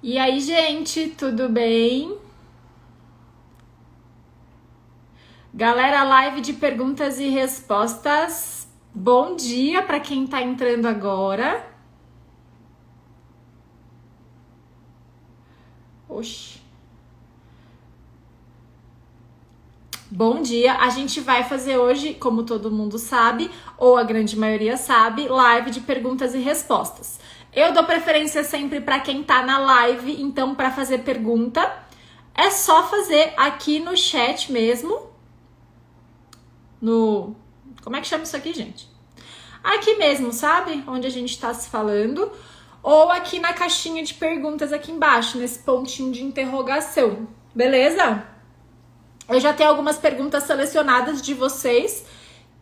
E aí, gente, tudo bem? Galera, live de perguntas e respostas. Bom dia para quem tá entrando agora. Oxi. Bom dia, a gente vai fazer hoje, como todo mundo sabe, ou a grande maioria sabe, live de perguntas e respostas. Eu dou preferência sempre para quem tá na live, então para fazer pergunta é só fazer aqui no chat mesmo. Como é que chama isso aqui, gente? Aqui mesmo, sabe? Onde a gente tá se falando. Ou aqui na caixinha de perguntas aqui embaixo, nesse pontinho de interrogação. Beleza? Eu já tenho algumas perguntas selecionadas de vocês.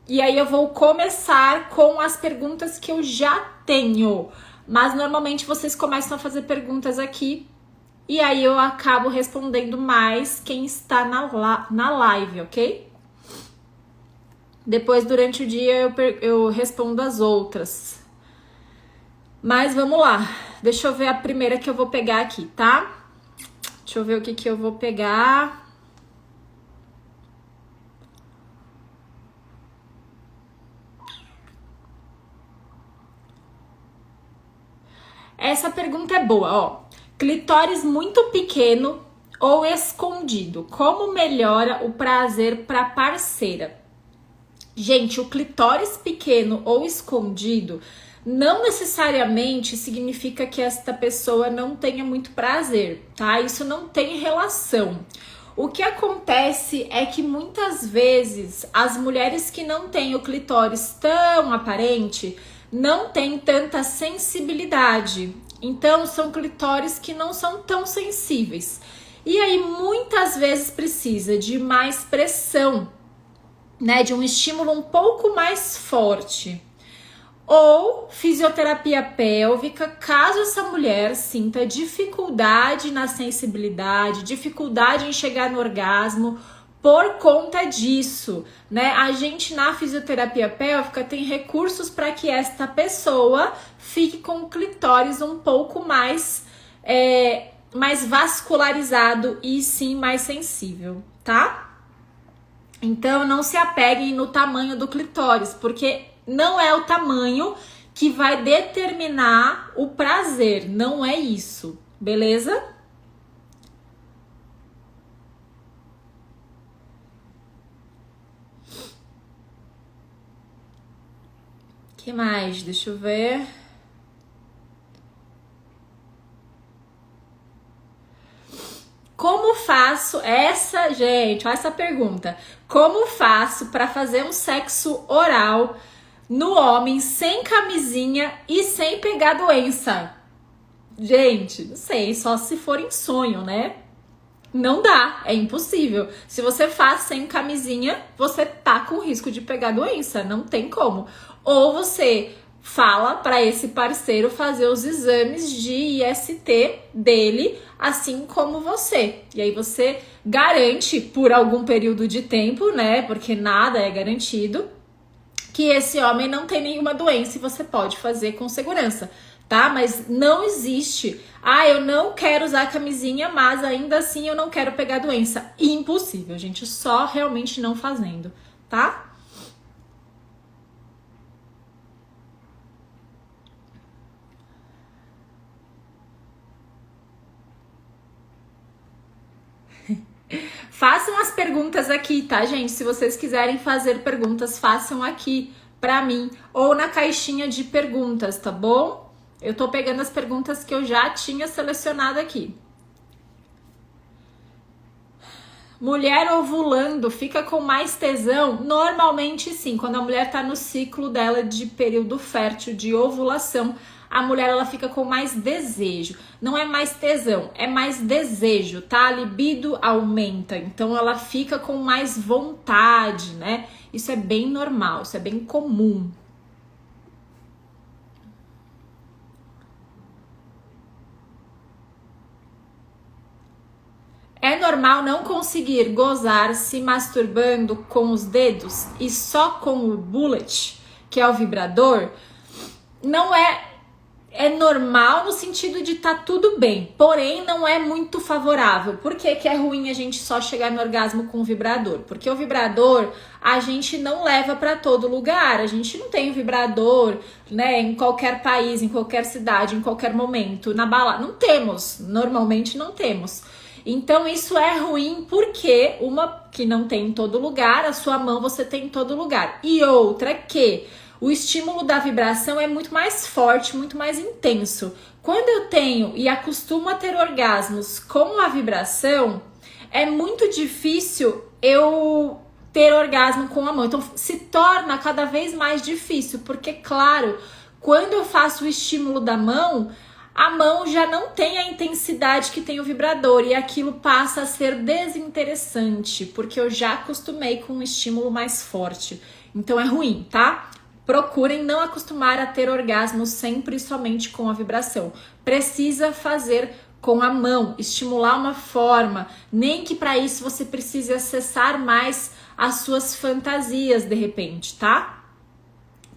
E aí eu vou começar com as perguntas que eu já tenho. Mas normalmente vocês começam a fazer perguntas aqui. E aí eu acabo respondendo mais quem está na live, ok? Depois, durante o dia, eu respondo as outras. Mas vamos lá. Deixa eu ver a primeira que eu vou pegar aqui, tá? Deixa eu ver o que eu vou pegar. Essa pergunta é boa, ó. Clitóris muito pequeno ou escondido? Como melhora o prazer para parceira? Gente, o clitóris pequeno ou escondido não necessariamente significa que esta pessoa não tenha muito prazer, tá? Isso não tem relação. O que acontece é que muitas vezes as mulheres que não têm o clitóris tão aparente não têm tanta sensibilidade. Então, são clitóris que não são tão sensíveis. E aí, muitas vezes precisa de mais pressão, né, de um estímulo um pouco mais forte. Ou fisioterapia pélvica, caso essa mulher sinta dificuldade na sensibilidade, dificuldade em chegar no orgasmo por conta disso, né? A gente na fisioterapia pélvica tem recursos para que esta pessoa fique com o clitóris um pouco mais vascularizado e sim mais sensível, tá? Então, não se apeguem no tamanho do clitóris, porque não é o tamanho que vai determinar o prazer, não é isso, beleza? Que mais? Deixa eu ver. Como faço gente, olha essa pergunta. Como faço para fazer um sexo oral no homem sem camisinha e sem pegar doença? Gente, não sei, só se for em sonho, né? Não dá, é impossível. Se você faz sem camisinha, você tá com risco de pegar doença, não tem como. Ou você fala para esse parceiro fazer os exames de IST dele, assim como você. E aí você garante por algum período de tempo, né? Porque nada é garantido, que esse homem não tem nenhuma doença e você pode fazer com segurança, tá? Mas não existe, eu não quero usar camisinha, mas ainda assim eu não quero pegar doença. Impossível, gente, só realmente não fazendo, tá? Façam as perguntas aqui, tá, gente? Se vocês quiserem fazer perguntas, façam aqui pra mim ou na caixinha de perguntas, tá bom? Eu tô pegando as perguntas que eu já tinha selecionado aqui. Mulher ovulando fica com mais tesão? Normalmente sim, quando a mulher tá no ciclo dela de período fértil, de ovulação, a mulher ela fica com mais desejo. Não é mais tesão, é mais desejo, tá? A libido aumenta, então ela fica com mais vontade, né? Isso é bem normal, isso é bem comum. É normal não conseguir gozar se masturbando com os dedos e só com o bullet, que é o vibrador? Não é. é normal no sentido de tá tudo bem, porém não é muito favorável. Por que que é ruim a gente só chegar no orgasmo com o vibrador? Porque o vibrador a gente não leva para todo lugar, a gente não tem vibrador, né, em qualquer país, em qualquer cidade, em qualquer momento, na balada, não temos, normalmente não temos. Então isso é ruim porque uma que não tem em todo lugar, a sua mão você tem em todo lugar. E outra que o estímulo da vibração é muito mais forte, muito mais intenso. Quando eu tenho e acostumo a ter orgasmos com a vibração, é muito difícil eu ter orgasmo com a mão. Então se torna cada vez mais difícil, porque claro, quando eu faço o estímulo da mão, a mão já não tem a intensidade que tem o vibrador e aquilo passa a ser desinteressante, porque eu já acostumei com um estímulo mais forte. Então é ruim, tá? Procurem não acostumar a ter orgasmo sempre e somente com a vibração. Precisa fazer com a mão, estimular uma forma, nem que para isso você precise acessar mais as suas fantasias de repente, tá?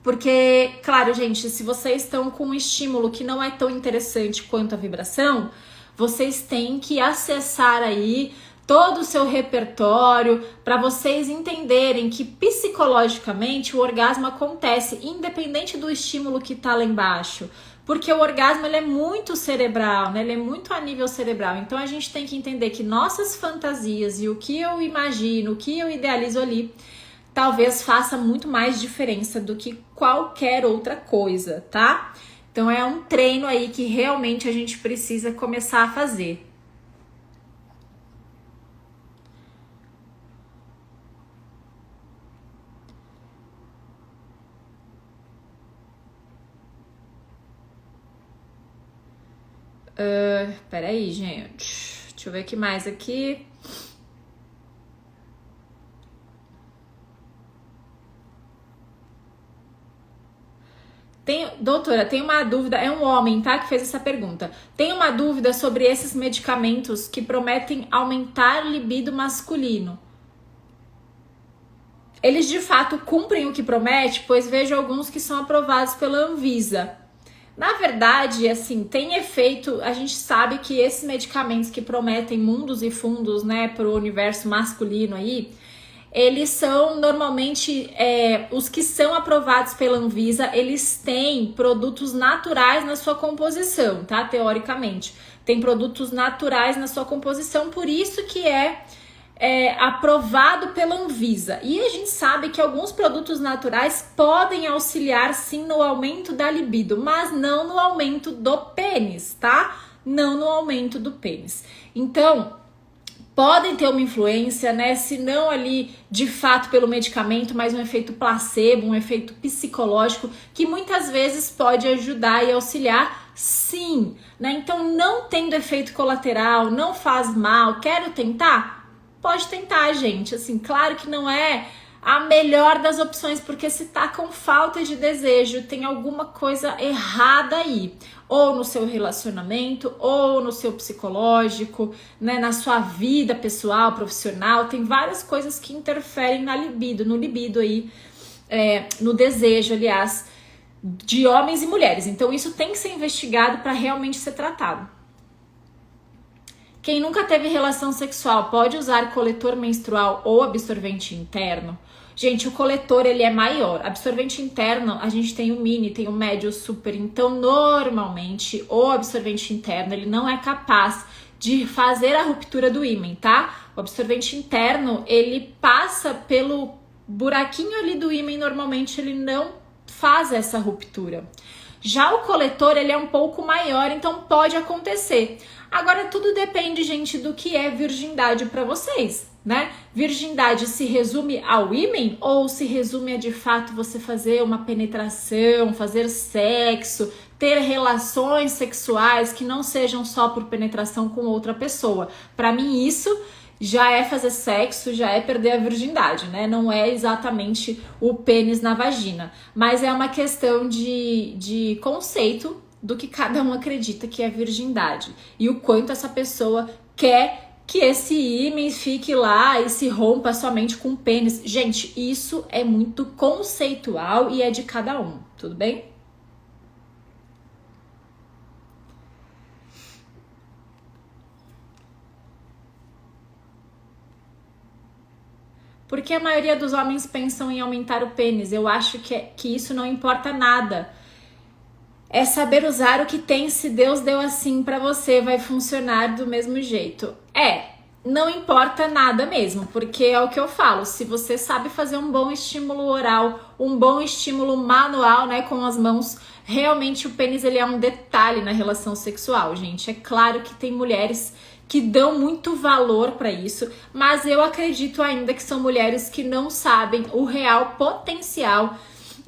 Porque, claro, gente, se vocês estão com um estímulo que não é tão interessante quanto a vibração, vocês têm que acessar aí todo o seu repertório para vocês entenderem que psicologicamente o orgasmo acontece independente do estímulo que tá lá embaixo. Porque o orgasmo ele é muito cerebral, né? Ele é muito a nível cerebral. Então a gente tem que entender que nossas fantasias e o que eu imagino, o que eu idealizo ali, talvez faça muito mais diferença do que qualquer outra coisa, tá? Então é um treino aí que realmente a gente precisa começar a fazer. Peraí, gente. Deixa eu ver o que mais aqui. Doutora, tem uma dúvida, é um homem, tá, que fez essa pergunta. Tem uma dúvida sobre esses medicamentos que prometem aumentar libido masculino. Eles de fato cumprem o que promete, pois vejo alguns que são aprovados pela Anvisa. Na verdade, assim, tem efeito, a gente sabe que esses medicamentos que prometem mundos e fundos, né, para o universo masculino aí, eles são normalmente, os que são aprovados pela Anvisa, eles têm produtos naturais na sua composição, tá? Teoricamente, tem produtos naturais na sua composição, por isso que é aprovado pela Anvisa. E a gente sabe que alguns produtos naturais podem auxiliar sim no aumento da libido, mas não no aumento do pênis, tá? Não no aumento do pênis. Então, podem ter uma influência, né? Se não ali de fato pelo medicamento, mas um efeito placebo, um efeito psicológico que muitas vezes pode ajudar e auxiliar, sim, né? Então, não tendo efeito colateral, não faz mal, quero tentar? Pode tentar, gente. Assim, claro que não é a melhor das opções, porque se tá com falta de desejo, tem alguma coisa errada aí. Ou no seu relacionamento, ou no seu psicológico, né, na sua vida pessoal, profissional. Tem várias coisas que interferem na libido, no libido aí, no desejo, aliás, de homens e mulheres. Então isso tem que ser investigado para realmente ser tratado. Quem nunca teve relação sexual pode usar coletor menstrual ou absorvente interno? Gente, o coletor ele é maior. Absorvente interno, a gente tem o mini, tem o médio, o super. Então, normalmente, o absorvente interno, ele não é capaz de fazer a ruptura do ímã, tá? O absorvente interno, ele passa pelo buraquinho ali do ímã e normalmente ele não faz essa ruptura. Já o coletor, ele é um pouco maior, então pode acontecer. Agora, tudo depende, gente, do que é virgindade para vocês, né? Virgindade se resume ao ímã ou se resume a, de fato, você fazer uma penetração, fazer sexo, ter relações sexuais que não sejam só por penetração com outra pessoa? Para mim, isso já é fazer sexo, já é perder a virgindade, né? Não é exatamente o pênis na vagina, mas é uma questão de conceito do que cada um acredita que é virgindade e o quanto essa pessoa quer que esse ímã fique lá e se rompa somente com o pênis. Gente, isso é muito conceitual e é de cada um, tudo bem? Porque a maioria dos homens pensam em aumentar o pênis. Eu acho que isso não importa nada. É saber usar o que tem. Se Deus deu assim pra você, vai funcionar do mesmo jeito. Não importa nada mesmo, porque é o que eu falo, se você sabe fazer um bom estímulo oral, um bom estímulo manual, né, com as mãos, realmente o pênis ele é um detalhe na relação sexual, gente. É claro que tem mulheres que dão muito valor para isso, mas eu acredito ainda que são mulheres que não sabem o real potencial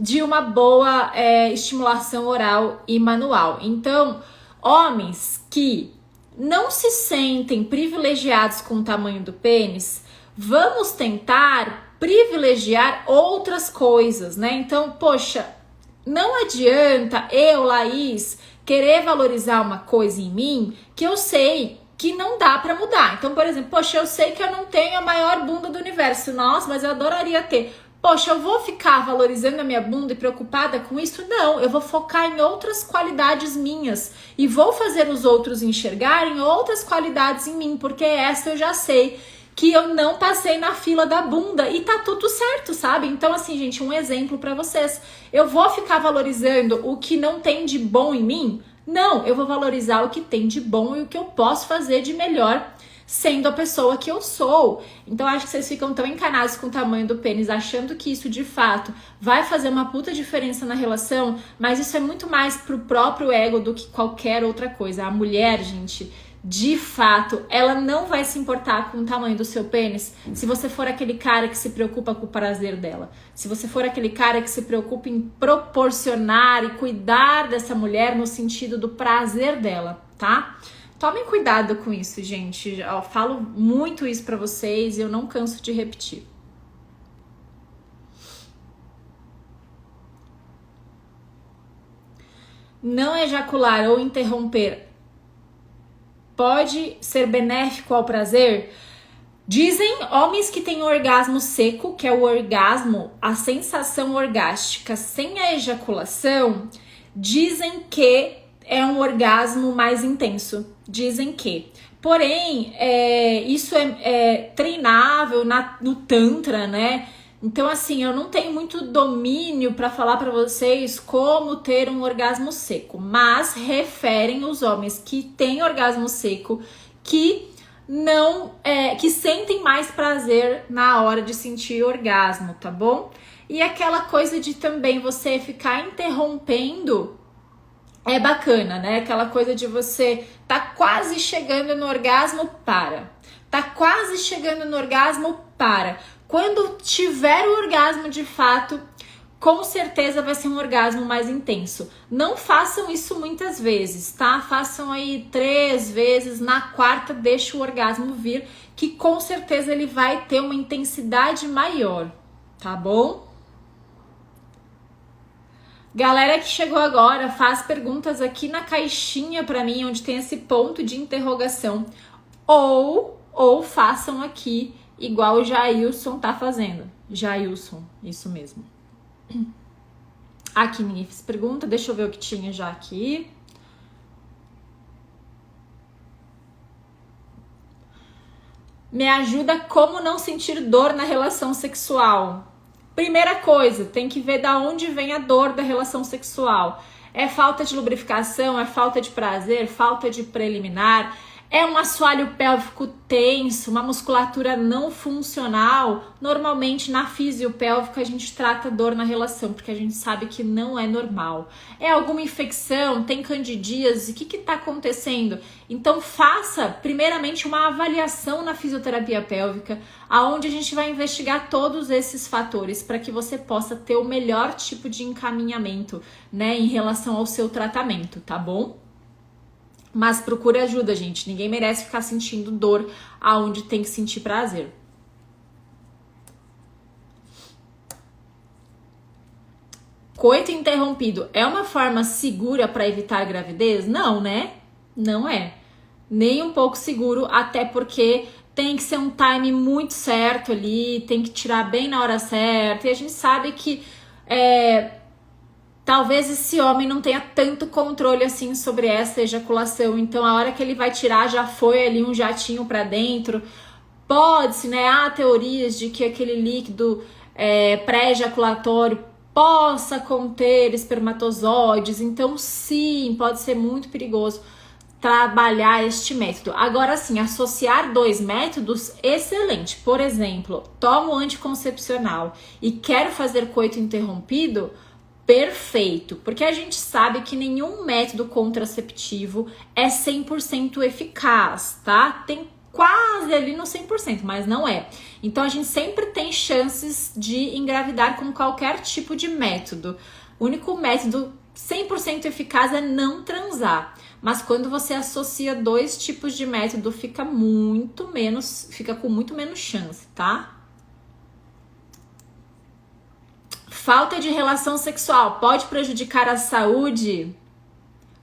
de uma boa estimulação oral e manual. Então, homens que não se sentem privilegiados com o tamanho do pênis, vamos tentar privilegiar outras coisas, né? Então, poxa, não adianta eu, Laís, querer valorizar uma coisa em mim que eu sei que não dá pra mudar. Então, por exemplo, poxa, eu sei que eu não tenho a maior bunda do universo, nossa, mas eu adoraria ter. Poxa, eu vou ficar valorizando a minha bunda e preocupada com isso? Não, eu vou focar em outras qualidades minhas e vou fazer os outros enxergarem outras qualidades em mim, porque essa eu já sei que eu não passei na fila da bunda e tá tudo certo, sabe? Então, assim, gente, um exemplo pra vocês. Eu vou ficar valorizando o que não tem de bom em mim? Não, eu vou valorizar o que tem de bom e o que eu posso fazer de melhor sendo a pessoa que eu sou. Então acho que vocês ficam tão encanados com o tamanho do pênis, achando que isso de fato vai fazer uma puta diferença na relação, mas isso é muito mais pro próprio ego do que qualquer outra coisa. A mulher, gente, de fato, ela não vai se importar com o tamanho do seu pênis se você for aquele cara que se preocupa com o prazer dela. Se você for aquele cara que se preocupa em proporcionar e cuidar dessa mulher no sentido do prazer dela, tá? Tomem cuidado com isso, gente. Eu falo muito isso pra vocês e eu não canso de repetir. Não ejacular ou interromper pode ser benéfico ao prazer? Dizem homens que têm orgasmo seco, que é o orgasmo, a sensação orgástica sem a ejaculação, dizem que é um orgasmo mais intenso. Dizem que. Porém, isso é treinável no Tantra, né? Então, assim, eu não tenho muito domínio para falar para vocês como ter um orgasmo seco, mas referem os homens que têm orgasmo seco que não que sentem mais prazer na hora de sentir orgasmo, tá bom? E aquela coisa de também você ficar interrompendo é bacana, né? Aquela coisa de você tá quase chegando no orgasmo, para. Tá quase chegando no orgasmo, para. Quando tiver o orgasmo de fato, com certeza vai ser um orgasmo mais intenso. Não façam isso muitas vezes, tá? Façam aí 3 vezes, na 4ª deixa o orgasmo vir, que com certeza ele vai ter uma intensidade maior, tá bom? Galera que chegou agora, faz perguntas aqui na caixinha pra mim, onde tem esse ponto de interrogação. Ou façam aqui, igual o Jailson tá fazendo. Jailson, isso mesmo. Aqui ninguém fez pergunta, deixa eu ver o que tinha já aqui. Me ajuda como não sentir dor na relação sexual. Primeira coisa, tem que ver da onde vem a dor da relação sexual. É falta de lubrificação, é falta de prazer, falta de preliminar, é um assoalho pélvico tenso, uma musculatura não funcional. Normalmente na fisiopélvica a gente trata dor na relação, porque a gente sabe que não é normal. É alguma infecção, tem candidíase, o que está acontecendo? Então faça primeiramente uma avaliação na fisioterapia pélvica, aonde a gente vai investigar todos esses fatores para que você possa ter o melhor tipo de encaminhamento, né, em relação ao seu tratamento, tá bom? Mas procure ajuda, gente. Ninguém merece ficar sentindo dor aonde tem que sentir prazer. Coito interrompido é uma forma segura para evitar gravidez? Não, né? Não é. Nem um pouco seguro, até porque tem que ser um time muito certo ali, tem que tirar bem na hora certa. E a gente sabe que talvez esse homem não tenha tanto controle assim sobre essa ejaculação, então a hora que ele vai tirar já foi ali um jatinho pra dentro. Pode-se, né? Há teorias de que aquele líquido pré-ejaculatório possa conter espermatozoides, então sim, pode ser muito perigoso trabalhar este método. Agora sim, associar 2 métodos, excelente. Por exemplo, tomo anticoncepcional e quero fazer coito interrompido, perfeito, porque a gente sabe que nenhum método contraceptivo é 100% eficaz, tá? Tem quase ali no 100%, mas não é. Então a gente sempre tem chances de engravidar com qualquer tipo de método. O único método 100% eficaz é não transar. Mas quando você associa 2 tipos de método, fica com muito menos chance, tá? Falta de relação sexual pode prejudicar a saúde?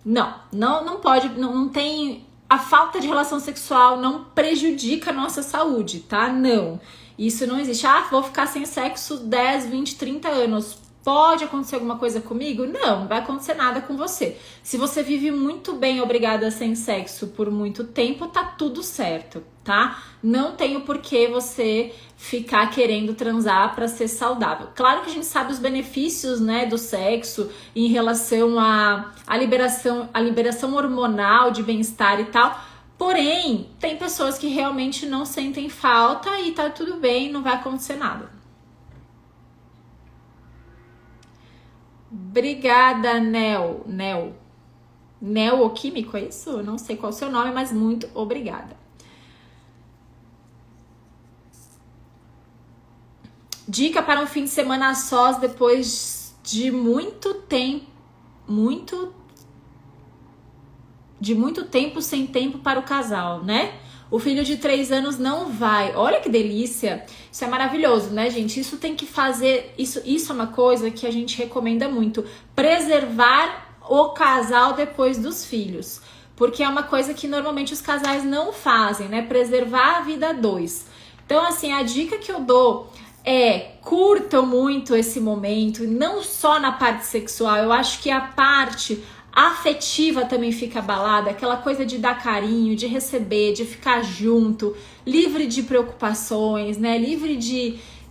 Não pode, não tem. A falta de relação sexual não prejudica a nossa saúde, tá? Não. Isso não existe. Vou ficar sem sexo 10, 20, 30 anos. Pode acontecer alguma coisa comigo? Não vai acontecer nada com você. Se você vive muito bem obrigada sem sexo por muito tempo, tá tudo certo, tá? Não tem o porquê você ficar querendo transar para ser saudável. Claro que a gente sabe os benefícios, né, do sexo em relação à liberação hormonal de bem-estar e tal. Porém, tem pessoas que realmente não sentem falta e tá tudo bem, não vai acontecer nada. Obrigada, Neoquímico, é isso? Eu não sei qual é o seu nome, mas muito obrigada. Dica para um fim de semana a sós depois de muito tempo sem tempo para o casal, né? O filho de 3 anos não vai. Olha que delícia. Isso é maravilhoso, né, gente? Isso tem que fazer... Isso é uma coisa que a gente recomenda muito. Preservar o casal depois dos filhos. Porque é uma coisa que normalmente os casais não fazem, né? Preservar a vida a 2. Então, assim, a dica que eu dou é curtam muito esse momento. Não só na parte sexual. Eu acho que a parte... afetiva também fica abalada, aquela coisa de dar carinho, de receber, de ficar junto, livre de preocupações, né? Livre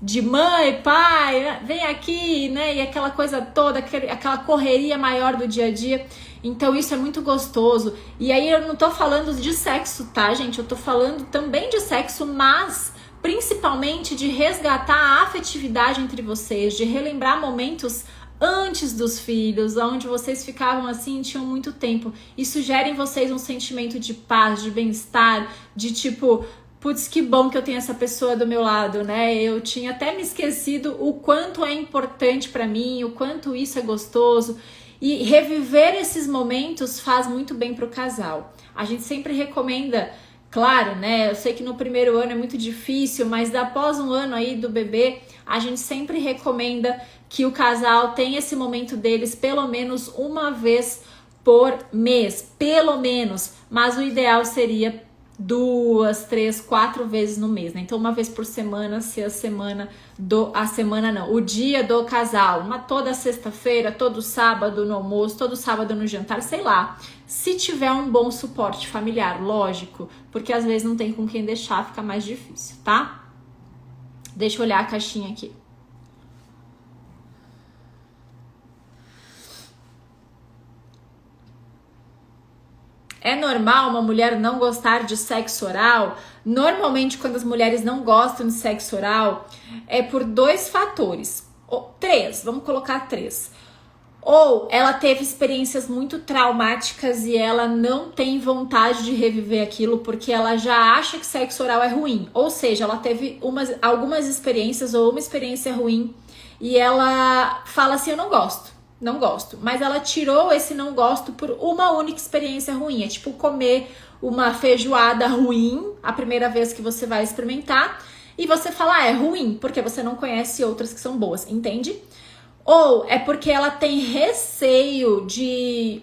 de mãe, pai, vem aqui, né? E aquela coisa toda, aquela correria maior do dia a dia. Então isso é muito gostoso. E aí eu não tô falando de sexo, tá, gente? Eu tô falando também de sexo, mas principalmente de resgatar a afetividade entre vocês, de relembrar momentos antes dos filhos, onde vocês ficavam assim, tinham muito tempo. Isso gera em vocês um sentimento de paz, de bem-estar, de tipo, putz, que bom que eu tenho essa pessoa do meu lado, né? Eu tinha até me esquecido o quanto é importante pra mim, o quanto isso é gostoso. E reviver esses momentos faz muito bem pro casal. A gente sempre recomenda, claro, né? Eu sei que no primeiro ano é muito difícil, mas após um ano aí do bebê, a gente sempre recomenda que o casal tenha esse momento deles pelo menos uma vez por mês, pelo menos. Mas o ideal seria 2, 3, 4 vezes no mês, né? Então uma vez por semana, se o dia do casal, toda sexta-feira, todo sábado no almoço, todo sábado no jantar, sei lá. Se tiver um bom suporte familiar, lógico, porque às vezes não tem com quem deixar, fica mais difícil, tá? Deixa eu olhar a caixinha aqui. É normal uma mulher não gostar de sexo oral? Normalmente, quando as mulheres não gostam de sexo oral, é por 2 fatores. 3, vamos colocar 3. Ou ela teve experiências muito traumáticas e ela não tem vontade de reviver aquilo porque ela já acha que sexo oral é ruim. Ou seja, ela teve algumas experiências ou uma experiência ruim e ela fala assim, eu não gosto. Não gosto, mas ela tirou esse não gosto por uma única experiência ruim. É tipo comer uma feijoada ruim a primeira vez que você vai experimentar e você fala, é ruim, porque você não conhece outras que são boas, entende? Ou é porque ela tem receio de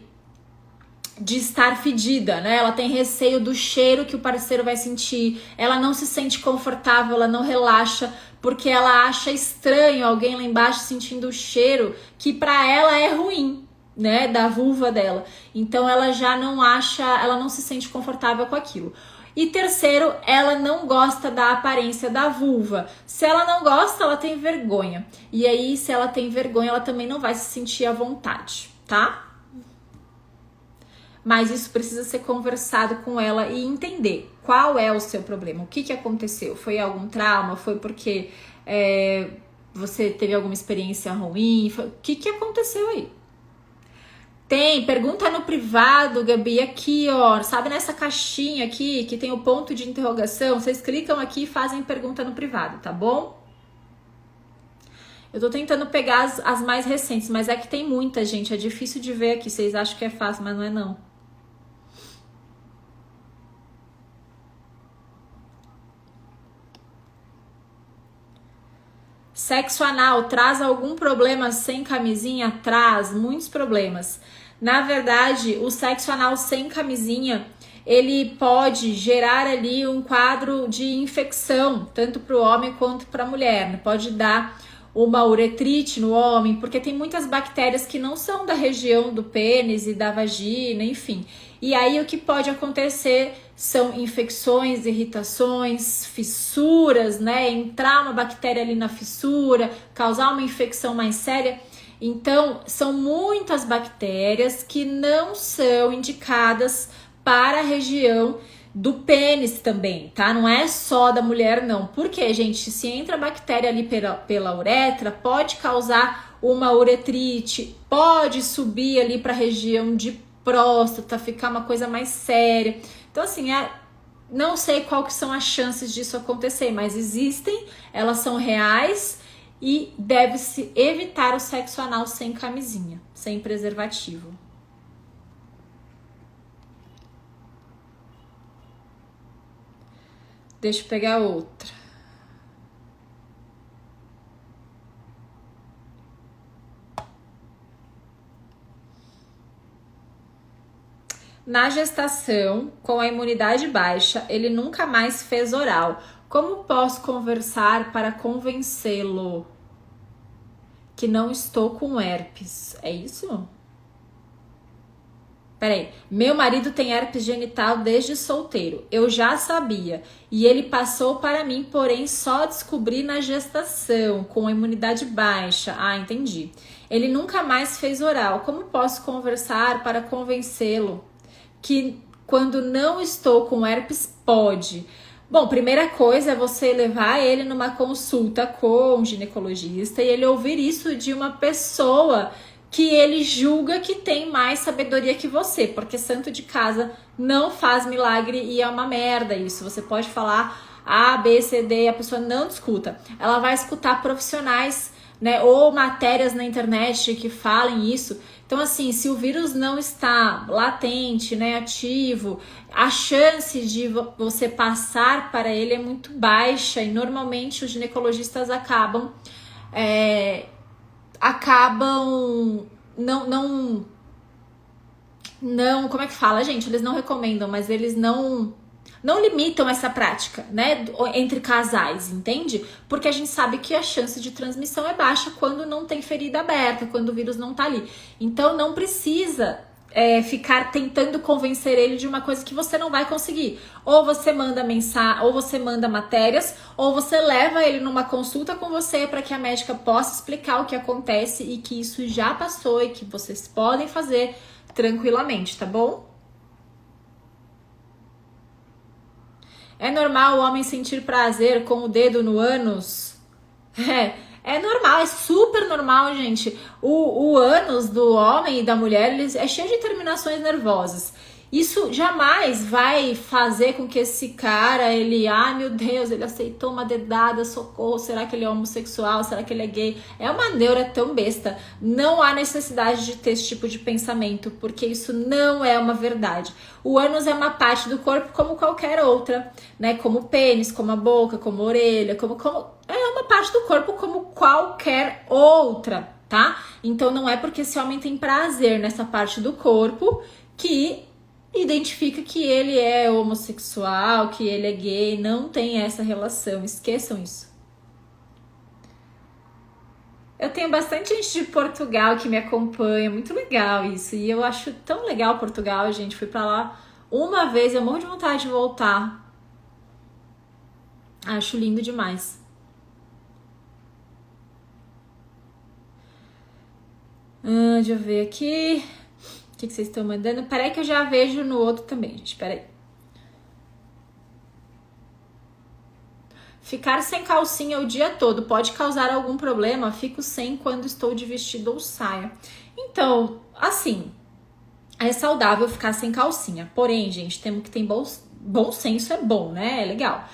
estar fedida, né? Ela tem receio do cheiro que o parceiro vai sentir, ela não se sente confortável, ela não relaxa, porque ela acha estranho alguém lá embaixo sentindo o cheiro que pra ela é ruim, né, da vulva dela. Então ela já não acha, ela não se sente confortável com aquilo. E terceiro, ela não gosta da aparência da vulva. Se ela não gosta, ela tem vergonha. E aí, se ela tem vergonha, ela também não vai se sentir à vontade, tá? Mas isso precisa ser conversado com ela e entender qual é o seu problema. O que aconteceu? Foi algum trauma? Foi porque você teve alguma experiência ruim? O que aconteceu aí? Pergunta no privado, Gabi, aqui, ó, sabe nessa caixinha aqui que tem o ponto de interrogação? Vocês clicam aqui e fazem pergunta no privado, tá bom? Eu tô tentando pegar as mais recentes, mas é que tem muita, gente, é difícil de ver aqui. Vocês acham que é fácil, mas não é não. Sexo anal traz algum problema sem camisinha? Traz muitos problemas. Na verdade, o sexo anal sem camisinha, ele pode gerar ali um quadro de infecção, tanto para o homem quanto para a mulher. Pode dar uma uretrite no homem, porque tem muitas bactérias que não são da região do pênis e da vagina, enfim. E aí o que pode acontecer são infecções, irritações, fissuras, né? Entrar uma bactéria ali na fissura, causar uma infecção mais séria. Então, são muitas bactérias que não são indicadas para a região do pênis também, tá? Não é só da mulher, não. Porque, gente, se entra bactéria ali pela uretra, pode causar uma uretrite, pode subir ali para a região de próstata, ficar uma coisa mais séria. Então, assim, não sei qual que são as chances disso acontecer, mas existem, elas são reais e deve-se evitar o sexo anal sem camisinha, sem preservativo. Deixa eu pegar outra. Na gestação, com a imunidade baixa, ele nunca mais fez oral. Como posso conversar para convencê-lo que não estou com herpes? É isso? Peraí, meu marido tem herpes genital desde solteiro. Eu já sabia. E ele passou para mim, porém só descobri na gestação, com a imunidade baixa. Ah, entendi. Ele nunca mais fez oral. Como posso conversar para convencê-lo que quando não estou com herpes pode? Bom, primeira coisa é você levar ele numa consulta com um ginecologista e ele ouvir isso de uma pessoa que ele julga que tem mais sabedoria que você, porque santo de casa não faz milagre e é uma merda isso. Você pode falar A, B, C, D, a pessoa não escuta. Ela vai escutar profissionais, né, ou matérias na internet que falem isso. Então, assim, se o vírus não está latente, né, ativo, a chance de você passar para ele é muito baixa e normalmente os ginecologistas acabam não, como é que fala, gente? Eles não recomendam, mas eles não limitam essa prática, né, entre casais, entende? Porque a gente sabe que a chance de transmissão é baixa quando não tem ferida aberta, quando o vírus não tá ali. Então não precisa ficar tentando convencer ele de uma coisa que você não vai conseguir. Ou você manda mensagem, ou você manda matérias, ou você leva ele numa consulta com você para que a médica possa explicar o que acontece e que isso já passou e que vocês podem fazer tranquilamente, tá bom? É normal o homem sentir prazer com o dedo no ânus? É normal, é super normal, gente. O ânus do homem e da mulher é cheio de terminações nervosas. Isso jamais vai fazer com que esse cara, ai meu Deus, ele aceitou uma dedada, socorro, será que ele é homossexual, será que ele é gay? É uma neura tão besta. Não há necessidade de ter esse tipo de pensamento, porque isso não é uma verdade. O ânus é uma parte do corpo como qualquer outra, né? Como o pênis, como a boca, como a orelha, é uma parte do corpo como qualquer outra, tá? Então não é porque esse homem tem prazer nessa parte do corpo que identifica que ele é homossexual, que ele é gay. Não tem essa relação, esqueçam isso. Eu tenho bastante gente de Portugal que me acompanha, muito legal isso. E eu acho tão legal Portugal, gente. Fui pra lá uma vez, eu morro de vontade de voltar. Acho lindo demais. Deixa eu ver aqui. O que vocês estão mandando? Peraí que eu já vejo no outro também, gente. Peraí. Ficar sem calcinha o dia todo pode causar algum problema? Fico sem quando estou de vestido ou saia. Então, assim, é saudável ficar sem calcinha. Porém, gente, temos que ter bom senso, é bom, né? É legal.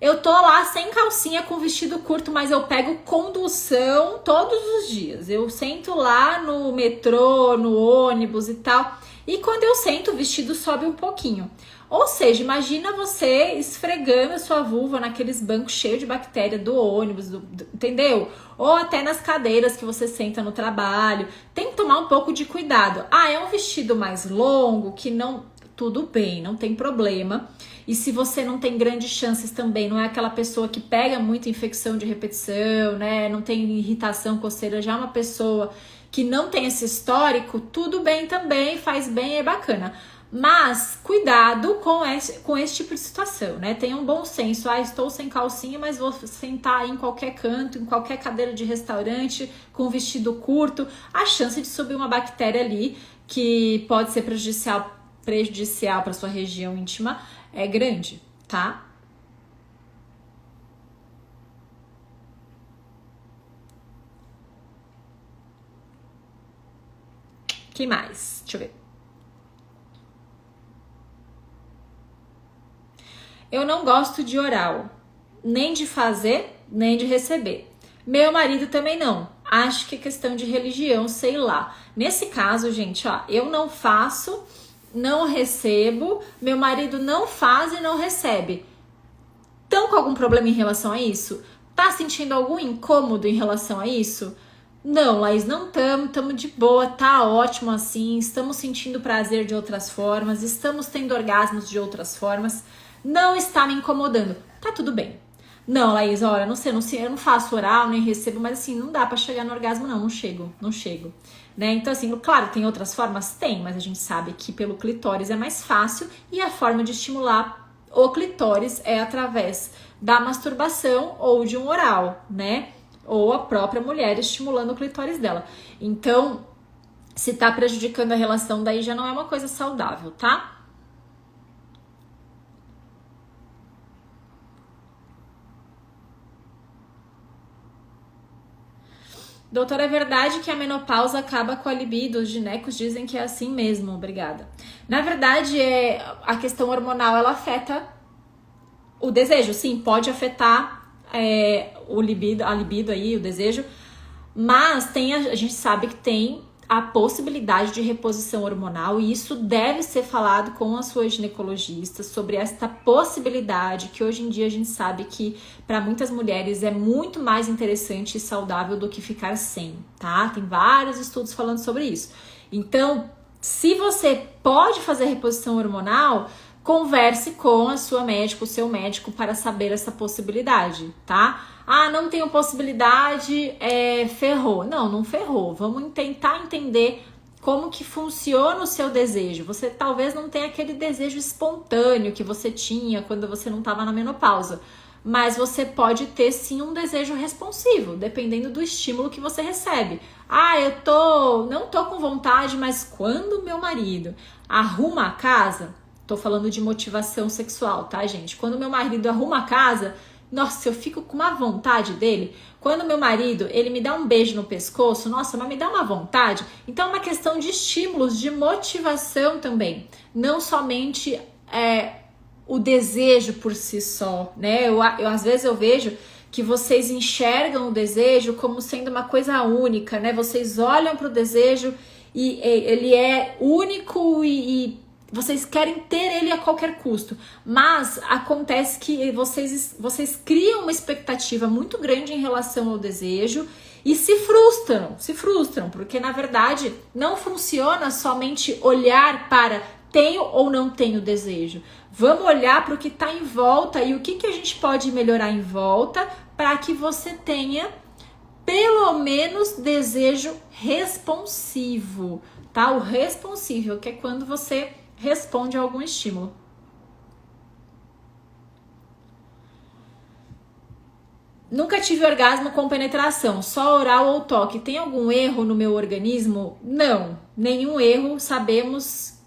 Eu tô lá sem calcinha com vestido curto, mas eu pego condução todos os dias. Eu sento lá no metrô, no ônibus e tal. E quando eu sento, o vestido sobe um pouquinho. Ou seja, imagina você esfregando a sua vulva naqueles bancos cheios de bactéria do ônibus, entendeu? Ou até nas cadeiras que você senta no trabalho. Tem que tomar um pouco de cuidado. Ah, é um vestido mais longo que não... Tudo bem, não tem problema. E se você não tem grandes chances também, não é aquela pessoa que pega muita infecção de repetição, né? Não tem irritação, coceira, já é uma pessoa que não tem esse histórico, tudo bem também, faz bem, é bacana. Mas cuidado com esse tipo de situação, né? Tenha um bom senso. Ah, estou sem calcinha, mas vou sentar aí em qualquer canto, em qualquer cadeira de restaurante, com vestido curto. A chance de subir uma bactéria ali, que pode ser prejudicial para sua região íntima, é grande, tá? Que mais? Deixa eu ver. Eu não gosto de oral, nem de fazer, nem de receber. Meu marido também não. Acho que é questão de religião, sei lá. Nesse caso, gente, ó, eu não faço, não recebo, meu marido não faz e não recebe. Estão com algum problema em relação a isso? Tá sentindo algum incômodo em relação a isso? Não, Laís, não estamos de boa, tá ótimo assim, estamos sentindo prazer de outras formas, estamos tendo orgasmos de outras formas, não está me incomodando, tá tudo bem. Não, Laís, olha, não sei, eu não faço oral, nem recebo, mas assim, não dá pra chegar no orgasmo não chego. Né? Então assim, claro, tem outras formas? Tem, mas a gente sabe que pelo clitóris é mais fácil e a forma de estimular o clitóris é através da masturbação ou de um oral, né? Ou a própria mulher estimulando o clitóris dela. Então, se tá prejudicando a relação, daí já não é uma coisa saudável, tá? Doutora, é verdade que a menopausa acaba com a libido? Os ginecos dizem que é assim mesmo, obrigada. Na verdade, a questão hormonal, ela afeta o desejo. Sim, pode afetar a libido aí, o desejo. Mas a gente sabe que tem a possibilidade de reposição hormonal e isso deve ser falado com a sua ginecologista sobre esta possibilidade que hoje em dia a gente sabe que para muitas mulheres é muito mais interessante e saudável do que ficar sem, tá? Tem vários estudos falando sobre isso. Então, se você pode fazer reposição hormonal, converse com a sua médica, o seu médico, para saber essa possibilidade, tá? Ah, não tenho possibilidade, ferrou. Não ferrou. Vamos tentar entender como que funciona o seu desejo. Você talvez não tenha aquele desejo espontâneo que você tinha quando você não estava na menopausa, mas você pode ter sim um desejo responsivo, dependendo do estímulo que você recebe. Ah, não tô com vontade, mas quando meu marido arruma a casa, tô falando de motivação sexual, tá, gente? Quando meu marido arruma a casa, nossa, eu fico com uma vontade dele. Quando meu marido, ele me dá um beijo no pescoço, nossa, mas me dá uma vontade. Então é uma questão de estímulos, de motivação também. Não somente o desejo por si só, né? Eu às vezes eu vejo que vocês enxergam o desejo como sendo uma coisa única, né? Vocês olham para o desejo e ele é único e vocês querem ter ele a qualquer custo, mas acontece que vocês criam uma expectativa muito grande em relação ao desejo e se frustram, porque na verdade não funciona somente olhar para tenho ou não tenho desejo. Vamos olhar para o que está em volta e o que a gente pode melhorar em volta para que você tenha pelo menos desejo responsivo, tá? O responsível, que é quando você responde a algum estímulo. Nunca tive orgasmo com penetração, só oral ou toque. Tem algum erro no meu organismo? Não, nenhum erro. Sabemos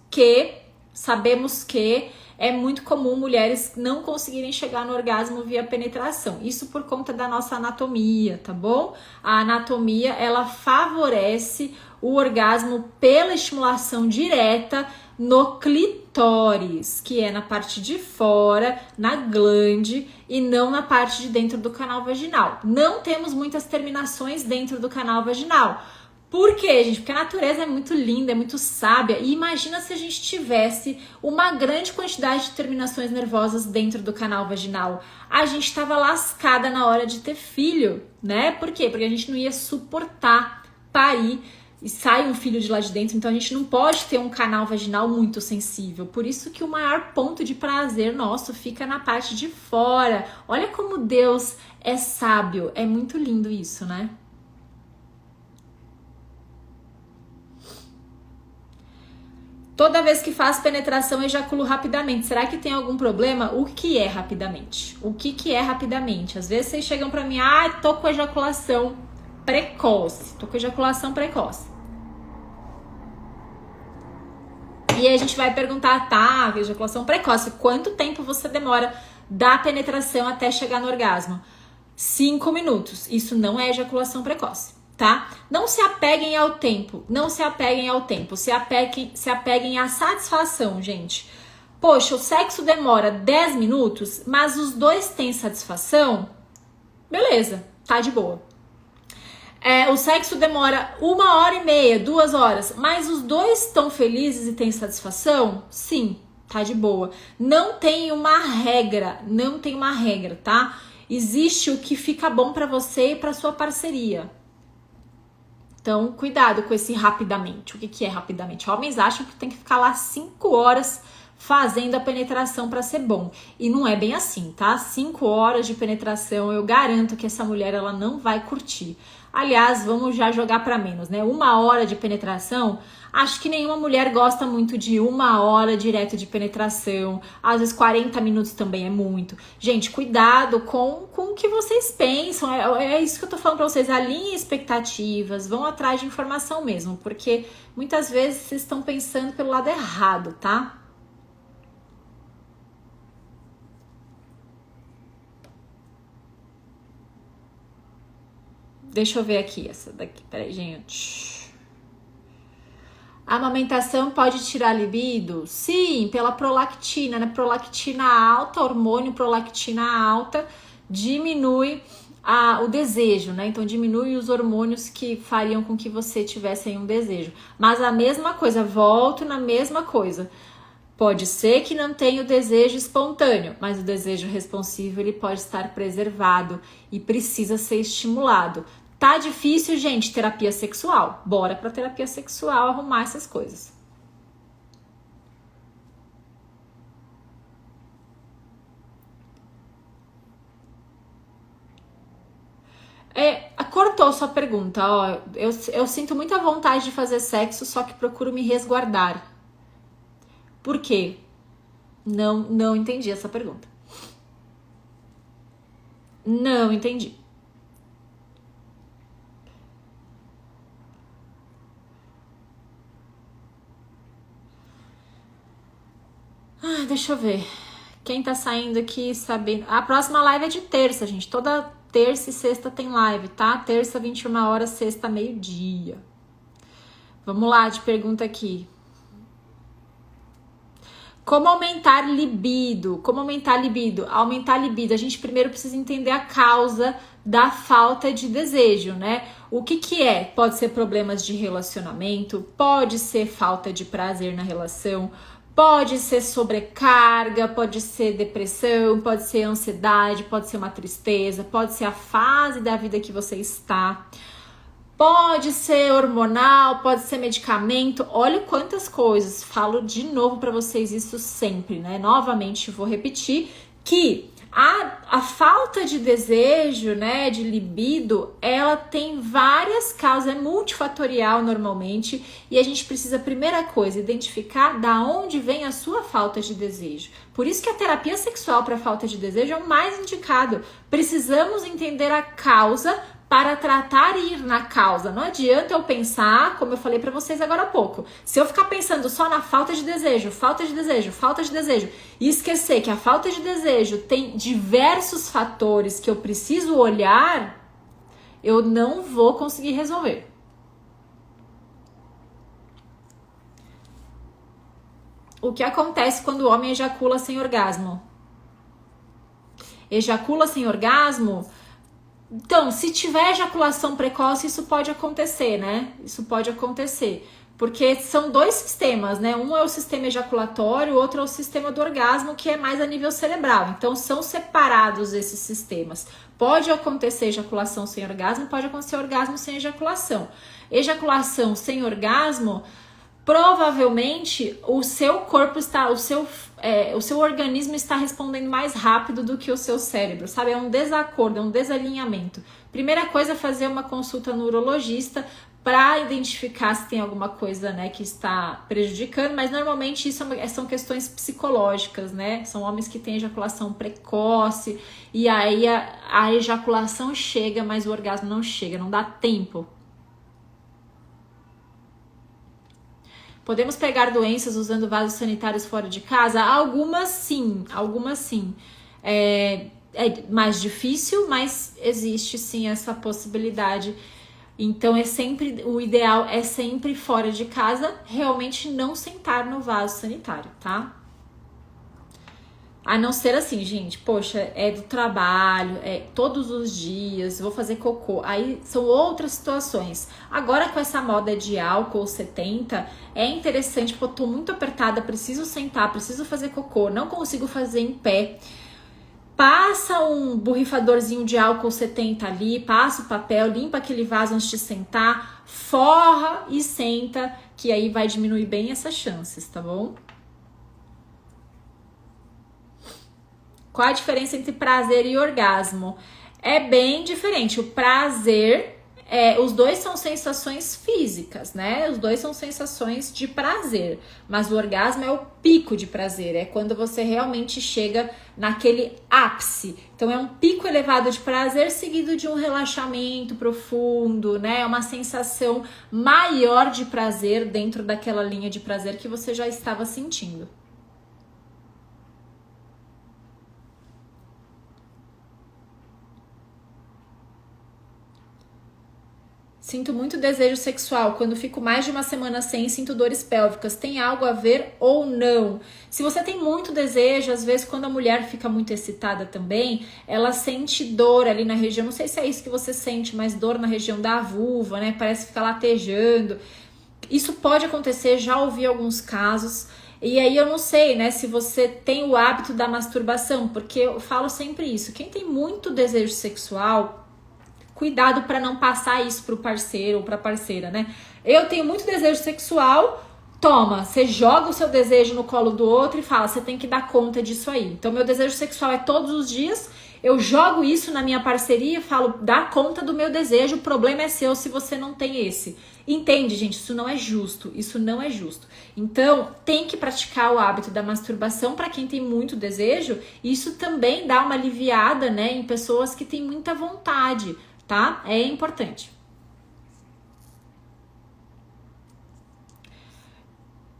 que é muito comum mulheres não conseguirem chegar no orgasmo via penetração. Isso por conta da nossa anatomia, tá bom? A anatomia, ela favorece o orgasmo pela estimulação direta no clitóris, que é na parte de fora, na glande, e não na parte de dentro do canal vaginal. Não temos muitas terminações dentro do canal vaginal. Por quê, gente? Porque a natureza é muito linda, é muito sábia. E imagina se a gente tivesse uma grande quantidade de terminações nervosas dentro do canal vaginal. A gente estava lascada na hora de ter filho, né? Por quê? Porque a gente não ia suportar parir e sai um filho de lá de dentro. Então a gente não pode ter um canal vaginal muito sensível. Por isso que o maior ponto de prazer nosso fica na parte de fora. Olha como Deus é sábio. É muito lindo isso, né? Toda vez que faço penetração, ejaculo rapidamente. Será que tem algum problema? O que é rapidamente? O que é rapidamente? Às vezes vocês chegam pra mim, tô com ejaculação precoce. Tô com ejaculação precoce. E aí a gente vai perguntar, tá, ejaculação precoce, quanto tempo você demora da penetração até chegar no orgasmo? 5 minutos. Isso não é ejaculação precoce. Tá? Não se apeguem ao tempo, se apeguem à satisfação, gente. Poxa, o sexo demora 10 minutos, mas os dois têm satisfação, beleza, tá de boa. O sexo demora 1h30, 2 horas, mas os dois estão felizes e têm satisfação? Sim, tá de boa. Não tem uma regra, tá? Existe o que fica bom pra você e pra sua parceria. Então, cuidado com esse rapidamente. O que é rapidamente? Homens acham que tem que ficar lá 5 horas fazendo a penetração para ser bom. E não é bem assim, tá? 5 horas de penetração, eu garanto que essa mulher ela não vai curtir. Aliás, vamos já jogar para menos, né? 1 hora de penetração, acho que nenhuma mulher gosta muito de 1 hora direto de penetração. Às vezes 40 minutos também é muito. Gente, cuidado com o que vocês pensam. É isso que eu tô falando pra vocês. Alinhem expectativas, vão atrás de informação mesmo. Porque muitas vezes vocês estão pensando pelo lado errado, tá? Deixa eu ver aqui essa daqui. Peraí, gente. A amamentação pode tirar a libido? Sim, pela prolactina, né? Prolactina alta, hormônio prolactina alta, diminui o desejo, né? Então diminui os hormônios que fariam com que você tivesse aí um desejo. Mas a mesma coisa, volto na mesma coisa. Pode ser que não tenha o desejo espontâneo, mas o desejo responsivo ele pode estar preservado e precisa ser estimulado. Tá difícil, gente, terapia sexual. Bora pra terapia sexual arrumar essas coisas. Cortou sua pergunta, ó. Eu sinto muita vontade de fazer sexo, só que procuro me resguardar. Por quê? Não entendi essa pergunta. Não entendi. Deixa eu ver. Quem tá saindo aqui sabendo... A próxima live é de terça, gente. Toda terça e sexta tem live, tá? Terça, 21 horas, sexta, meio-dia. Vamos lá, de pergunta aqui. Como aumentar libido? Aumentar libido, a gente primeiro precisa entender a causa da falta de desejo, né? O que é? Pode ser problemas de relacionamento, pode ser falta de prazer na relação, pode ser sobrecarga, pode ser depressão, pode ser ansiedade, pode ser uma tristeza, pode ser a fase da vida que você está. Pode ser hormonal, pode ser medicamento, olha quantas coisas. Falo de novo para vocês isso sempre, né? Novamente vou repetir que A falta de desejo, né, de libido, ela tem várias causas, é multifatorial normalmente, e a gente precisa, primeira coisa, identificar da onde vem a sua falta de desejo. Por isso que a terapia sexual para falta de desejo é o mais indicado. Precisamos entender a causa para tratar e ir na causa. Não adianta eu pensar, como eu falei para vocês agora há pouco, se eu ficar pensando só na falta de desejo, falta de desejo, falta de desejo, e esquecer que a falta de desejo tem diversos fatores que eu preciso olhar, eu não vou conseguir resolver. O que acontece quando o homem ejacula sem orgasmo? Ejacula sem orgasmo? Então, se tiver ejaculação precoce, isso pode acontecer, né? Isso pode acontecer. Porque são dois sistemas, né? Um é o sistema ejaculatório, o outro é o sistema do orgasmo, que é mais a nível cerebral. Então, são separados esses sistemas. Pode acontecer ejaculação sem orgasmo, pode acontecer orgasmo sem ejaculação. Ejaculação sem orgasmo, provavelmente o seu corpo está, o seu organismo está respondendo mais rápido do que o seu cérebro, sabe? É um desacordo, é um desalinhamento. Primeira coisa é fazer uma consulta no urologista para identificar se tem alguma coisa, né, que está prejudicando, mas normalmente isso são questões psicológicas, né? São homens que têm ejaculação precoce e aí a ejaculação chega, mas o orgasmo não chega, não dá tempo. Podemos pegar doenças usando vasos sanitários fora de casa? Algumas sim. É mais difícil, mas existe sim essa possibilidade. Então o ideal é sempre fora de casa, realmente não sentar no vaso sanitário, tá? A não ser assim, gente, poxa, é do trabalho, é todos os dias, vou fazer cocô. Aí são outras situações. Agora com essa moda de álcool 70, é interessante, pô, tô muito apertada, preciso sentar, preciso fazer cocô, não consigo fazer em pé. Passa um borrifadorzinho de álcool 70 ali, passa o papel, limpa aquele vaso antes de sentar, forra e senta, que aí vai diminuir bem essas chances, tá bom? Qual a diferença entre prazer e orgasmo? É bem diferente. O prazer, os dois são sensações físicas, né? Os dois são sensações de prazer. Mas o orgasmo é o pico de prazer. É quando você realmente chega naquele ápice. Então é um pico elevado de prazer seguido de um relaxamento profundo, né? É uma sensação maior de prazer dentro daquela linha de prazer que você já estava sentindo. Sinto muito desejo sexual. Quando fico mais de uma semana sem, sinto dores pélvicas. Tem algo a ver ou não? Se você tem muito desejo, às vezes quando a mulher fica muito excitada também, ela sente dor ali na região. Não sei se é isso que você sente, mas dor na região da vulva, né? Parece ficar latejando. Isso pode acontecer, já ouvi alguns casos. E aí eu não sei, né, se você tem o hábito da masturbação, porque eu falo sempre isso. Quem tem muito desejo sexual, cuidado para não passar isso pro parceiro ou pra parceira, né? Eu tenho muito desejo sexual, toma, você joga o seu desejo no colo do outro e fala, você tem que dar conta disso aí. Então, meu desejo sexual é todos os dias, eu jogo isso na minha parceria e falo, dá conta do meu desejo, o problema é seu se você não tem esse. Entende, gente? Isso não é justo, isso não é justo. Então, tem que praticar o hábito da masturbação para quem tem muito desejo, e isso também dá uma aliviada, né, em pessoas que têm muita vontade, tá? É importante.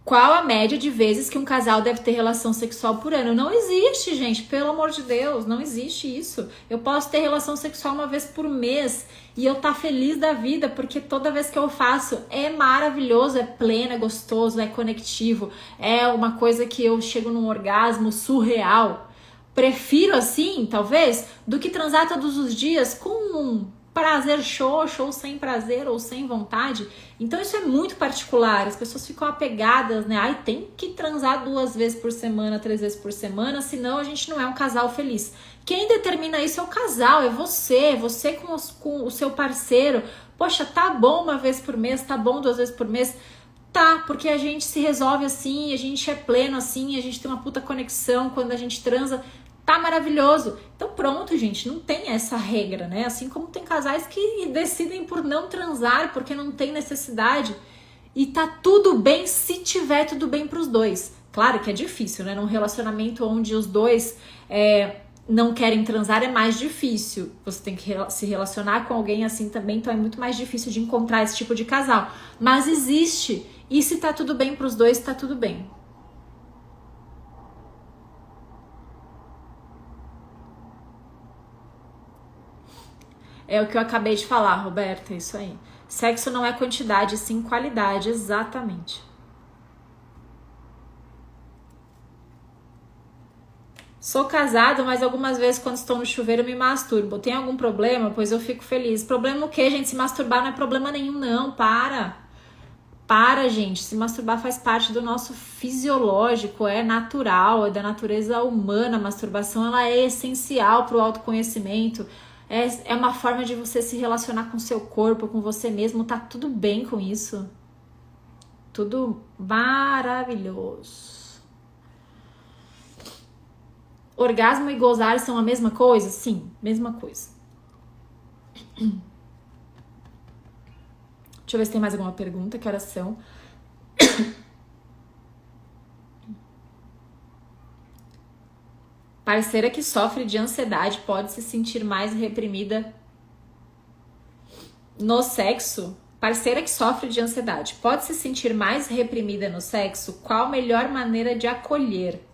Qual a média de vezes que um casal deve ter relação sexual por ano? Não existe, gente, pelo amor de Deus, não existe isso. Eu posso ter relação sexual uma vez por mês e eu tá feliz da vida, porque toda vez que eu faço é maravilhoso, é pleno, é gostoso, é conectivo, é uma coisa que eu chego num orgasmo surreal. Prefiro assim, talvez, do que transar todos os dias com um prazer xoxo, ou sem prazer, ou sem vontade. Então isso é muito particular, as pessoas ficam apegadas, né? Ai, tem que transar 2 vezes por semana, 3 vezes por semana, senão a gente não é um casal feliz. Quem determina isso é o casal, é você com o seu parceiro. Poxa, tá bom 1 vez por mês, tá bom 2 vezes por mês, tá, porque a gente se resolve assim, a gente é pleno assim, a gente tem uma puta conexão quando a gente transa. tá maravilhoso. Então pronto, gente, não tem essa regra, né? Assim como tem casais que decidem por não transar porque não tem necessidade. E tá tudo bem se tiver tudo bem pros dois. Claro que é difícil, né? Num relacionamento onde os dois não querem transar é mais difícil. Você tem que se relacionar com alguém assim também, então é muito mais difícil de encontrar esse tipo de casal. Mas existe. E se tá tudo bem pros dois, tá tudo bem. É o que eu acabei de falar, Roberta, é isso aí. Sexo não é quantidade, sim qualidade, exatamente. Sou casado, mas algumas vezes quando estou no chuveiro me masturbo. Tem algum problema? Pois eu fico feliz. Problema o quê, gente? Se masturbar não é problema nenhum, não. Para, gente. Se masturbar faz parte do nosso fisiológico, é natural, é da natureza humana. A masturbação ela é essencial para o autoconhecimento. É uma forma de você se relacionar com o seu corpo, com você mesmo. Tá tudo bem com isso. Tudo maravilhoso. Orgasmo e gozar são a mesma coisa? Sim, mesma coisa. Deixa eu ver se tem mais alguma pergunta. Que horas são? Parceira que sofre de ansiedade pode se sentir mais reprimida no sexo? Parceira que sofre de ansiedade pode se sentir mais reprimida no sexo? Qual a melhor maneira de acolher?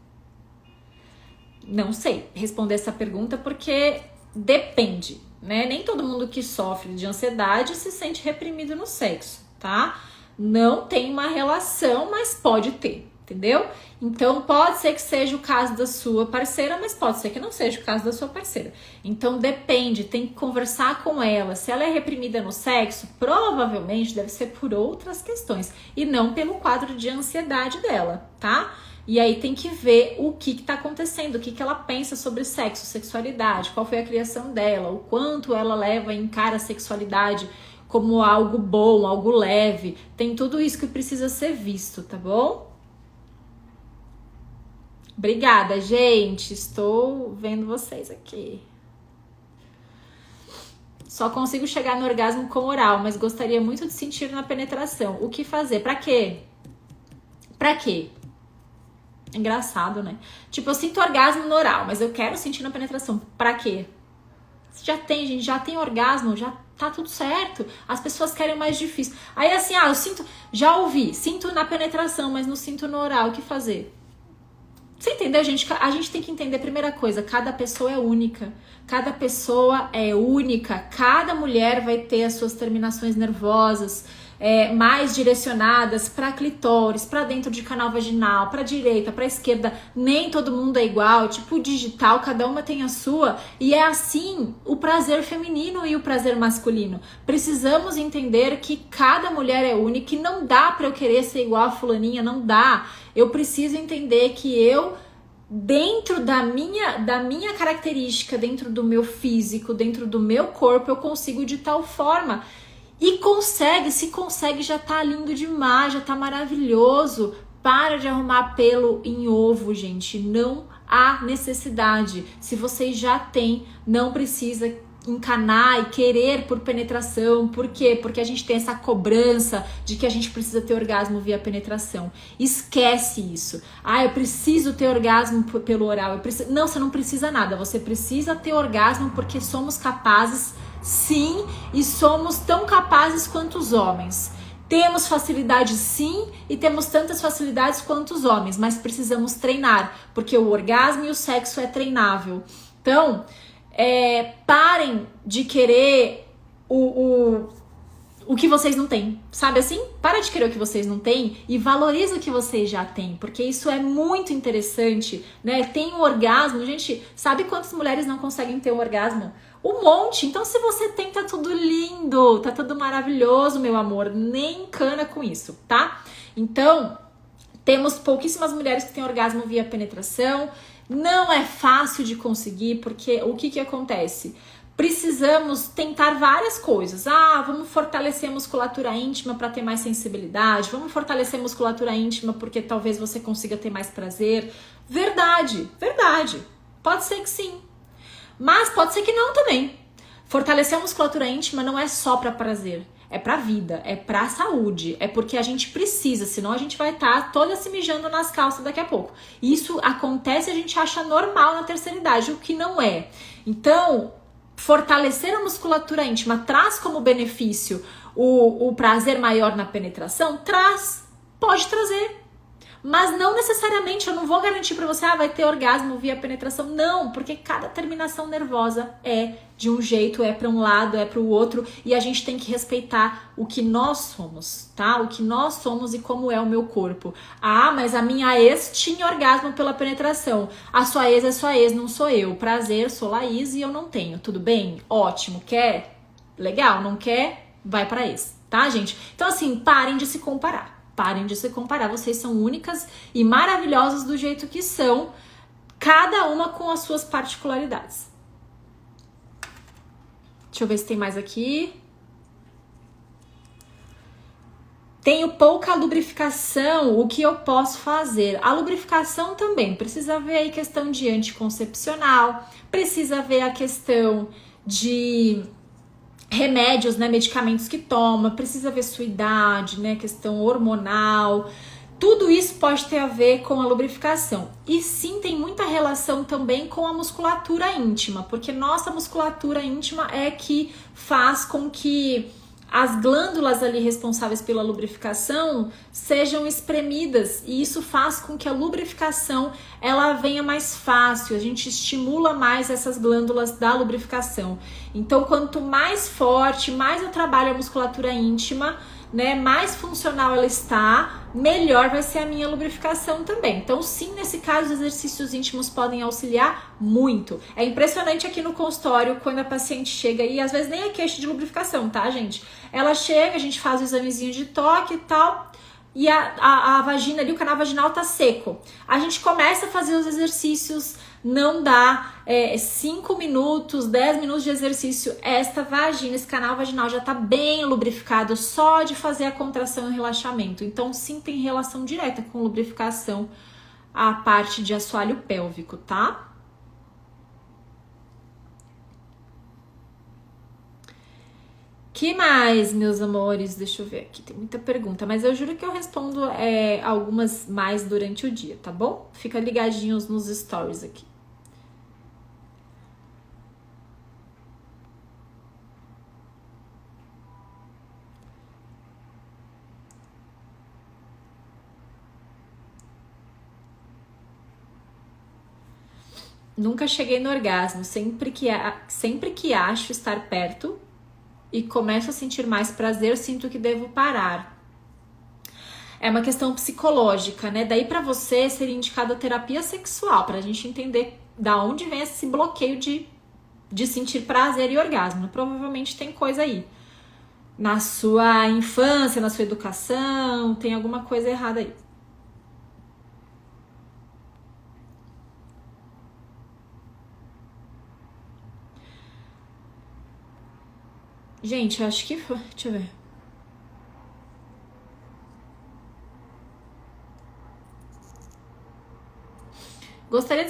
Não sei responder essa pergunta porque depende, né? Nem todo mundo que sofre de ansiedade se sente reprimido no sexo, tá? Não tem uma relação, mas pode ter, entendeu? Então pode ser que seja o caso da sua parceira, mas pode ser que não seja o caso da sua parceira. Então depende, tem que conversar com ela. Se ela é reprimida no sexo, provavelmente deve ser por outras questões e não pelo quadro de ansiedade dela, tá? E aí tem que ver o que tá acontecendo, o que ela pensa sobre sexo, sexualidade, qual foi a criação dela, o quanto ela leva e encara a sexualidade como algo bom, algo leve. Tem tudo isso que precisa ser visto, tá bom? Obrigada, gente. Estou vendo vocês aqui. Só consigo chegar no orgasmo com oral, mas gostaria muito de sentir na penetração. O que fazer? Pra quê? Pra quê? Engraçado, né? Tipo, eu sinto orgasmo no oral, mas eu quero sentir na penetração. Pra quê? Já tem, gente, já tem orgasmo, já tá tudo certo. As pessoas querem o mais difícil. Aí assim, eu sinto, já ouvi, sinto na penetração, mas não sinto no oral. O que fazer? Você entendeu, gente? A gente tem que entender a primeira coisa, cada pessoa é única. Cada pessoa é única. Cada mulher vai ter as suas terminações nervosas mais direcionadas para clitóris, para dentro de canal vaginal, para direita, para esquerda. Nem todo mundo é igual. Tipo digital, cada uma tem a sua. E é assim o prazer feminino e o prazer masculino. Precisamos entender que cada mulher é única e não dá para eu querer ser igual a fulaninha, não dá. Eu preciso entender que eu, dentro da minha característica, dentro do meu físico, dentro do meu corpo, eu consigo de tal forma. E se consegue, já tá lindo demais, já tá maravilhoso. Para de arrumar pelo em ovo, gente. Não há necessidade. Se vocês já têm, não precisa encanar e querer por penetração. Por quê? Porque a gente tem essa cobrança de que a gente precisa ter orgasmo via penetração. Esquece isso. Eu preciso ter orgasmo pelo oral. Não, você não precisa nada. Você precisa ter orgasmo porque somos capazes, sim, e somos tão capazes quanto os homens. Temos facilidade sim e temos tantas facilidades quanto os homens, mas precisamos treinar, porque o orgasmo e o sexo é treinável. Então, parem de querer o que vocês não têm, sabe assim? Para de querer o que vocês não têm e valoriza o que vocês já têm, porque isso é muito interessante, né? Tem um orgasmo, gente, sabe quantas mulheres não conseguem ter um orgasmo? Um monte. Então, se você tem, tá tudo lindo, tá tudo maravilhoso, meu amor. Nem encana com isso, tá? Então, temos pouquíssimas mulheres que têm orgasmo via penetração. Não é fácil de conseguir, porque o que acontece? Precisamos tentar várias coisas. Vamos fortalecer a musculatura íntima para ter mais sensibilidade. Vamos fortalecer a musculatura íntima porque talvez você consiga ter mais prazer. Verdade, verdade. Pode ser que sim, mas pode ser que não também. Fortalecer a musculatura íntima não é só para prazer, é pra vida, é pra saúde, é porque a gente precisa, senão a gente vai estar toda se mijando nas calças daqui a pouco. Isso acontece e a gente acha normal na terceira idade, o que não é. Então, fortalecer a musculatura íntima traz como benefício o prazer maior na penetração? Traz, pode trazer. Mas não necessariamente, eu não vou garantir pra você, vai ter orgasmo via penetração. Não, porque cada terminação nervosa é de um jeito, é pra um lado, é pro outro. E a gente tem que respeitar o que nós somos, tá? O que nós somos e como é o meu corpo. Ah, mas a minha ex tinha orgasmo pela penetração. A sua ex é sua ex, não sou eu. Prazer, sou Laís e eu não tenho. Tudo bem? Ótimo. Quer? Legal. Não quer? Vai pra ex, tá, gente? Então, assim, parem de se comparar. Parem de se comparar, vocês são únicas e maravilhosas do jeito que são, cada uma com as suas particularidades. Deixa eu ver se tem mais aqui. Tenho pouca lubrificação, o que eu posso fazer? A lubrificação também, precisa ver aí questão de anticoncepcional, precisa ver a questão de remédios, né, medicamentos que toma, precisa ver sua idade, né, questão hormonal, tudo isso pode ter a ver com a lubrificação. E sim, tem muita relação também com a musculatura íntima, porque nossa musculatura íntima é que faz com que as glândulas ali responsáveis pela lubrificação sejam espremidas e isso faz com que a lubrificação ela venha mais fácil, a gente estimula mais essas glândulas da lubrificação. Então, quanto mais forte, mais eu trabalho a musculatura íntima, né, mais funcional ela está, melhor vai ser a minha lubrificação também. Então, sim, nesse caso, os exercícios íntimos podem auxiliar muito. É impressionante aqui no consultório, quando a paciente chega e às vezes nem é queixa de lubrificação, tá, gente? Ela chega, a gente faz o examezinho de toque e tal, e a vagina ali, o canal vaginal tá seco. A gente começa a fazer os exercícios, não dá 5 minutos, 10 minutos de exercício, esta vagina, esse canal vaginal já tá bem lubrificado só de fazer a contração e relaxamento. Então, sim, tem relação direta com lubrificação a parte de assoalho pélvico, tá? Que mais, meus amores? Deixa eu ver aqui, tem muita pergunta, mas eu juro que eu respondo algumas mais durante o dia, tá bom? Fica ligadinhos nos stories aqui. Nunca cheguei no orgasmo, sempre que acho estar perto e começo a sentir mais prazer, sinto que devo parar. É uma questão psicológica, né? Daí pra você seria indicada a terapia sexual, pra gente entender da onde vem esse bloqueio de sentir prazer e orgasmo. Provavelmente tem coisa aí. Na sua infância, na sua educação, tem alguma coisa errada aí. Gente, eu acho que foi. Deixa eu ver. Gostaria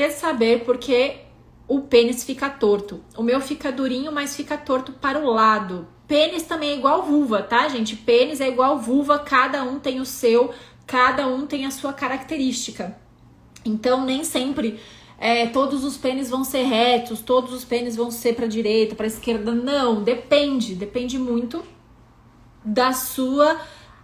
de saber por que o pênis fica torto. O meu fica durinho, mas fica torto para o lado. Pênis também é igual vulva, tá, gente? Pênis é igual vulva, cada um tem o seu, cada um tem a sua característica. Então, nem sempre todos os pênis vão ser retos, todos os pênis vão ser para direita, para esquerda. Não, depende muito da sua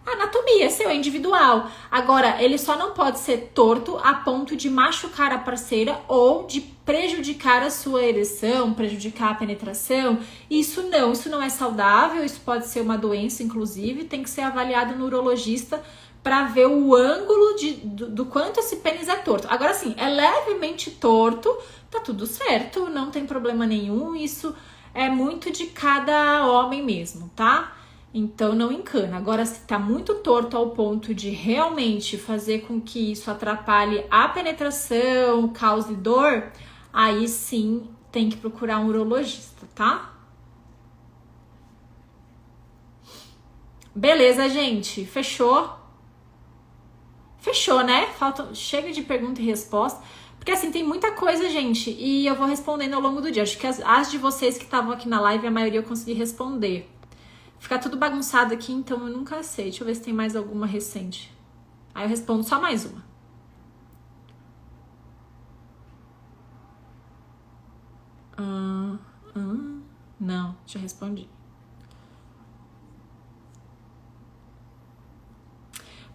anatomia, seu, é individual. Agora, ele só não pode ser torto a ponto de machucar a parceira ou de prejudicar a sua ereção, prejudicar a penetração. Isso não é saudável, isso pode ser uma doença, inclusive, tem que ser avaliado no urologista para ver o ângulo do quanto esse pênis é torto. Agora sim, é levemente torto, tá tudo certo, não tem problema nenhum, isso é muito de cada homem mesmo, tá? Então não encana. Agora, se tá muito torto ao ponto de realmente fazer com que isso atrapalhe a penetração, cause dor, aí sim tem que procurar um urologista, tá? Beleza, gente? Fechou? Fechou, né? Chega de pergunta e resposta. Porque assim, tem muita coisa, gente, e eu vou respondendo ao longo do dia. Acho que as de vocês que estavam aqui na live, a maioria eu consegui responder. Ficar tudo bagunçado aqui, então eu nunca sei. Deixa eu ver se tem mais alguma recente. Aí eu respondo só mais uma. Não, já respondi.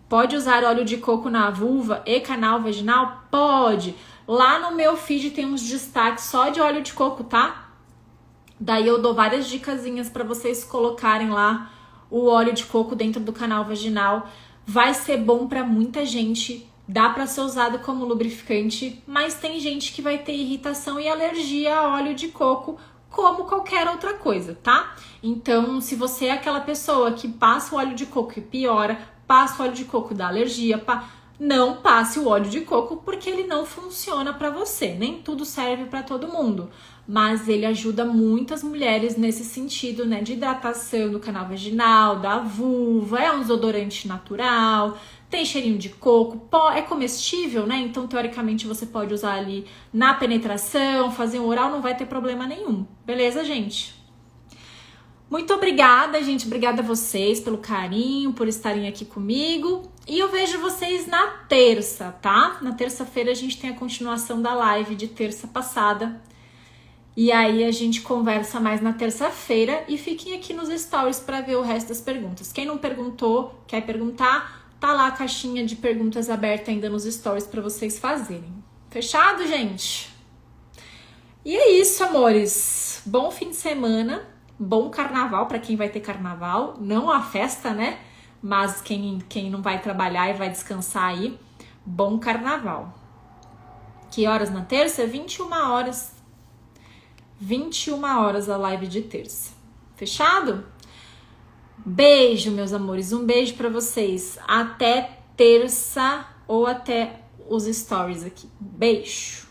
Pode usar óleo de coco na vulva e canal vaginal? Pode. Lá no meu feed tem uns destaques só de óleo de coco, tá? Daí eu dou várias dicasinhas para vocês colocarem lá o óleo de coco dentro do canal vaginal. Vai ser bom para muita gente. Dá para ser usado como lubrificante, mas tem gente que vai ter irritação e alergia a óleo de coco, como qualquer outra coisa, tá? Então, se você é aquela pessoa que passa o óleo de coco e piora, passa o óleo de coco da alergia, não passe o óleo de coco porque ele não funciona para você. Nem tudo serve para todo mundo, mas ele ajuda muitas mulheres nesse sentido, né? De hidratação do canal vaginal, da vulva, é um desodorante natural, tem cheirinho de coco, é comestível, né? Então, teoricamente, você pode usar ali na penetração, fazer um oral, não vai ter problema nenhum. Beleza, gente? Muito obrigada, gente. Obrigada a vocês pelo carinho, por estarem aqui comigo. E eu vejo vocês na terça, tá? Na terça-feira a gente tem a continuação da live de terça passada. E aí a gente conversa mais na terça-feira e fiquem aqui nos stories para ver o resto das perguntas. Quem não perguntou, quer perguntar, tá lá a caixinha de perguntas aberta ainda nos stories para vocês fazerem. Fechado, gente? E é isso, amores. Bom fim de semana, bom carnaval para quem vai ter carnaval. Não a festa, né? Mas quem não vai trabalhar e vai descansar aí, bom carnaval. Que horas na terça? 21 horas. 21 horas a live de terça. Fechado? Beijo, meus amores. Um beijo pra vocês. Até terça ou até os stories aqui. Beijo.